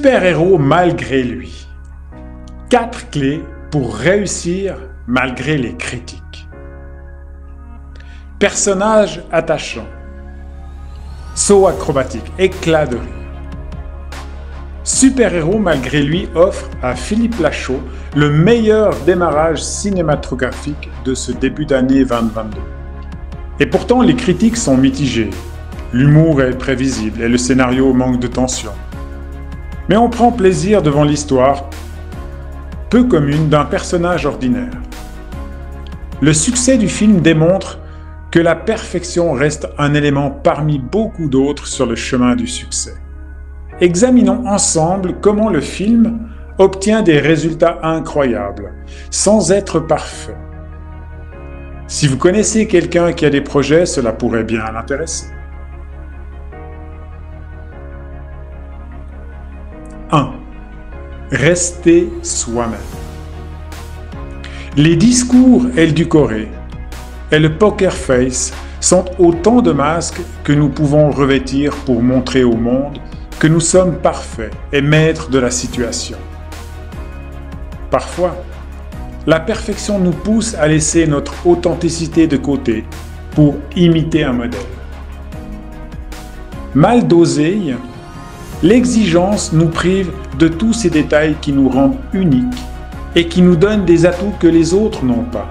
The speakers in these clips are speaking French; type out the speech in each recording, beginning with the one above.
Super-héros malgré lui. 4 clés pour réussir malgré les critiques. Personnage attachant. Saut acrobatique, éclat de rire. Super-héros malgré lui offre à Philippe Lachaud le meilleur démarrage cinématographique de ce début d'année 2022. Et pourtant, les critiques sont mitigées. L'humour est prévisible et le scénario manque de tension. Mais on prend plaisir devant l'histoire peu commune d'un personnage ordinaire. Le succès du film démontre que la perfection reste un élément parmi beaucoup d'autres sur le chemin du succès. Examinons ensemble comment le film obtient des résultats incroyables, sans être parfait. Si vous connaissez quelqu'un qui a des projets, cela pourrait bien l'intéresser. 1. Rester soi-même. Les discours édulcorés et le poker face sont autant de masques que nous pouvons revêtir pour montrer au monde que nous sommes parfaits et maîtres de la situation. Parfois, la perfection nous pousse à laisser notre authenticité de côté pour imiter un modèle. Mal dosée, l'exigence nous prive de tous ces détails qui nous rendent uniques et qui nous donnent des atouts que les autres n'ont pas.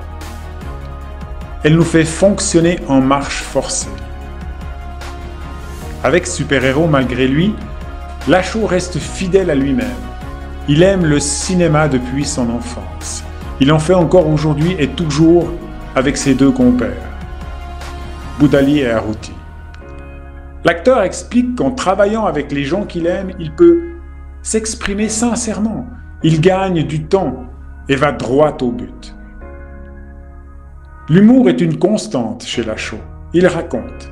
Elle nous fait fonctionner en marche forcée. Avec Super-héros malgré lui, Lachaud reste fidèle à lui-même. Il aime le cinéma depuis son enfance. Il en fait encore aujourd'hui et toujours avec ses 2 compères, Boudali et Arrouti. L'acteur explique qu'en travaillant avec les gens qu'il aime, il peut s'exprimer sincèrement. Il gagne du temps et va droit au but. L'humour est une constante chez Lachaud. Il raconte.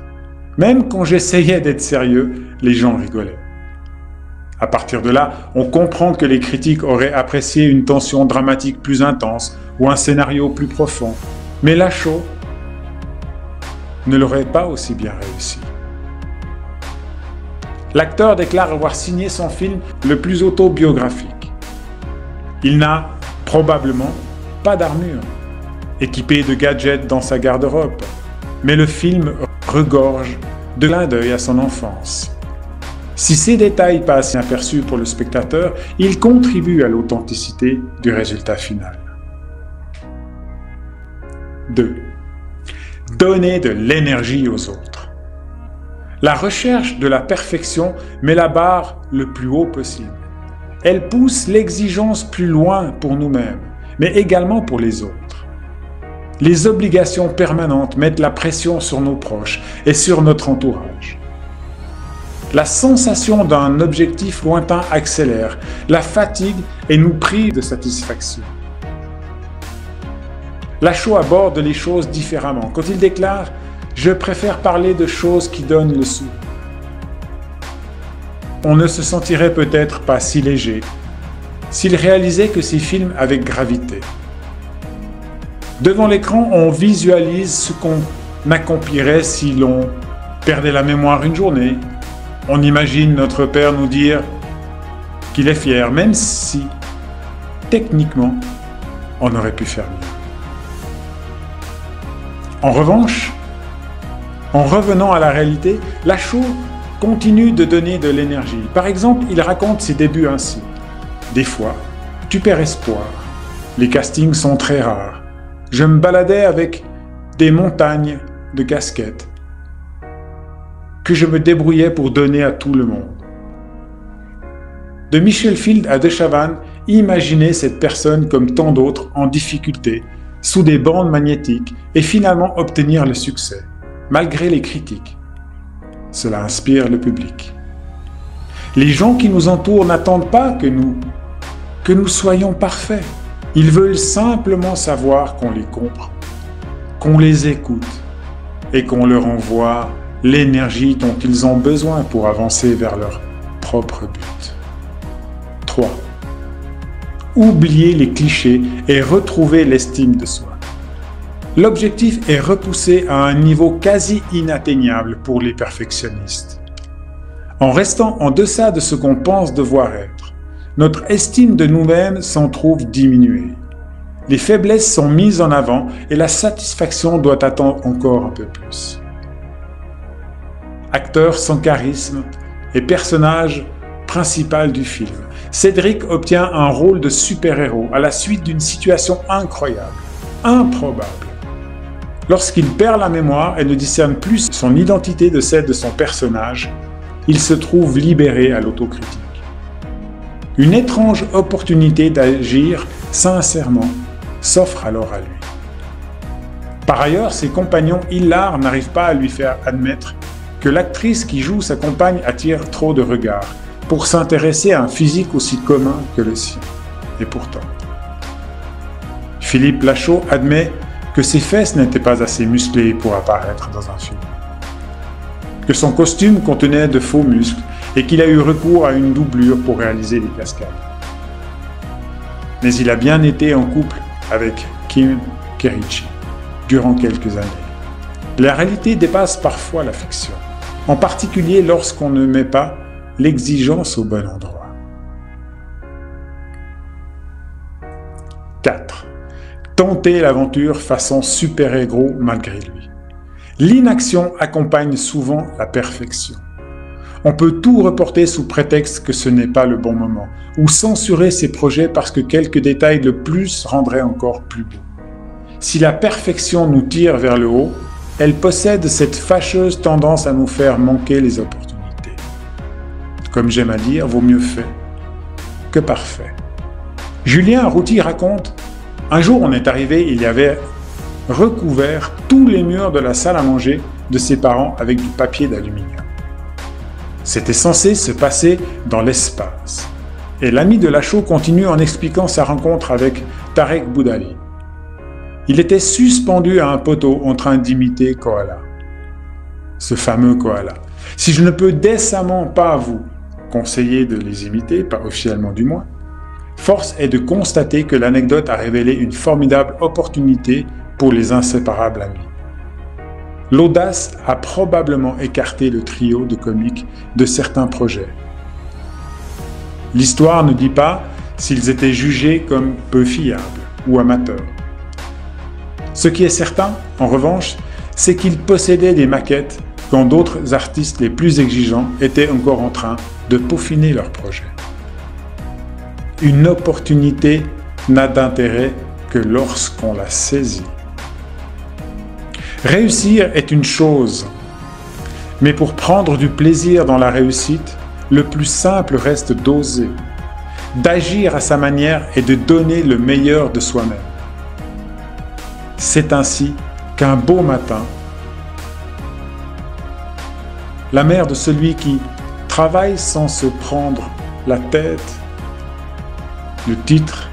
Même quand j'essayais d'être sérieux, les gens rigolaient. À partir de là, on comprend que les critiques auraient apprécié une tension dramatique plus intense ou un scénario plus profond. Mais Lachaud ne l'aurait pas aussi bien réussi. L'acteur déclare avoir signé son film le plus autobiographique. Il n'a probablement pas d'armure, équipé de gadgets dans sa garde-robe, mais le film regorge de clins d'œil à son enfance. Si ces détails passent inaperçus pour le spectateur, ils contribuent à l'authenticité du résultat final. 2. Donner de l'énergie aux autres. La recherche de la perfection met la barre le plus haut possible. Elle pousse l'exigence plus loin pour nous-mêmes, mais également pour les autres. Les obligations permanentes mettent la pression sur nos proches et sur notre entourage. La sensation d'un objectif lointain accélère, la fatigue et nous prive de satisfaction. Lachaud aborde les choses différemment quand il déclare « Je préfère parler de choses qui donnent le sou ». On ne se sentirait peut-être pas si léger s'il réalisait que ces films avaient gravité. Devant l'écran, on visualise ce qu'on accomplirait si l'on perdait la mémoire une journée. On imagine notre père nous dire qu'il est fier, même si, techniquement, on aurait pu faire mieux. En revanche, en revenant à la réalité, Lachaud continue de donner de l'énergie. Par exemple, il raconte ses débuts ainsi. Des fois, tu perds espoir. Les castings sont très rares. Je me baladais avec des montagnes de casquettes que je me débrouillais pour donner à tout le monde. De Michel Field à De Chavannes, imaginez cette personne comme tant d'autres en difficulté, sous des bandes magnétiques et finalement obtenir le succès, malgré les critiques. Cela inspire le public. Les gens qui nous entourent n'attendent pas que nous soyons parfaits. Ils veulent simplement savoir qu'on les comprend, qu'on les écoute et qu'on leur envoie l'énergie dont ils ont besoin pour avancer vers leur propre but. 3. Oublier les clichés et retrouver l'estime de soi. L'objectif est repoussé à un niveau quasi inatteignable pour les perfectionnistes. En restant en deçà de ce qu'on pense devoir être, notre estime de nous-mêmes s'en trouve diminuée. Les faiblesses sont mises en avant et la satisfaction doit attendre encore un peu plus. Acteur sans charisme et personnage principal du film, Cédric obtient un rôle de super-héros à la suite d'une situation incroyable, improbable. Lorsqu'il perd la mémoire et ne discerne plus son identité de celle de son personnage, il se trouve libéré à l'autocritique. Une étrange opportunité d'agir sincèrement s'offre alors à lui. Par ailleurs, ses compagnons hilars n'arrivent pas à lui faire admettre que l'actrice qui joue sa compagne attire trop de regards pour s'intéresser à un physique aussi commun que le sien. Et pourtant, Philippe Lachaud admet que ses fesses n'étaient pas assez musclées pour apparaître dans un film, que son costume contenait de faux muscles et qu'il a eu recours à une doublure pour réaliser les cascades. Mais il a bien été en couple avec Kim Kerici durant quelques années. La réalité dépasse parfois la fiction, en particulier lorsqu'on ne met pas l'exigence au bon endroit. 4. Tenter l'aventure façon super-héros malgré lui. L'inaction accompagne souvent la perfection. On peut tout reporter sous prétexte que ce n'est pas le bon moment, ou censurer ses projets parce que quelques détails de plus rendraient encore plus beau. Si la perfection nous tire vers le haut, elle possède cette fâcheuse tendance à nous faire manquer les opportunités. Comme j'aime à dire, vaut mieux fait que parfait. Julien Routy raconte: un jour on est arrivé, il y avait recouvert tous les murs de la salle à manger de ses parents avec du papier d'aluminium. C'était censé se passer dans l'espace. Et l'ami de Lachaud continue en expliquant sa rencontre avec Tarek Boudali. Il était suspendu à un poteau en train d'imiter Koala. Ce fameux Koala. Si je ne peux décemment pas vous conseiller de les imiter, pas officiellement du moins, force est de constater que l'anecdote a révélé une formidable opportunité pour les inséparables amis. L'audace a probablement écarté le trio de comiques de certains projets. L'histoire ne dit pas s'ils étaient jugés comme peu fiables ou amateurs. Ce qui est certain, en revanche, c'est qu'ils possédaient des maquettes quand d'autres artistes les plus exigeants étaient encore en train de peaufiner leurs projets. Une opportunité n'a d'intérêt que lorsqu'on la saisit. Réussir est une chose, mais pour prendre du plaisir dans la réussite, le plus simple reste d'oser, d'agir à sa manière et de donner le meilleur de soi-même. C'est ainsi qu'un beau matin, la mère de celui qui travaille sans se prendre la tête, le titre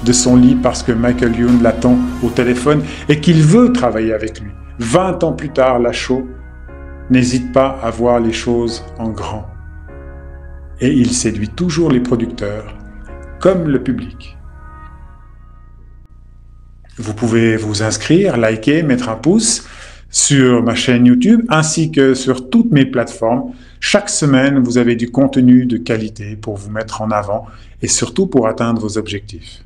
de son lit parce que Michael Youn l'attend au téléphone et qu'il veut travailler avec lui. 20 ans plus tard, Lachaud n'hésite pas à voir les choses en grand. Et il séduit toujours les producteurs, comme le public. Vous pouvez vous inscrire, liker, mettre un pouce sur ma chaîne YouTube ainsi que sur toutes mes plateformes. Chaque semaine, vous avez du contenu de qualité pour vous mettre en avant et surtout pour atteindre vos objectifs.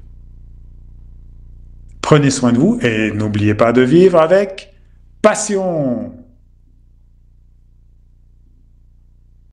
Prenez soin de vous et n'oubliez pas de vivre avec passion.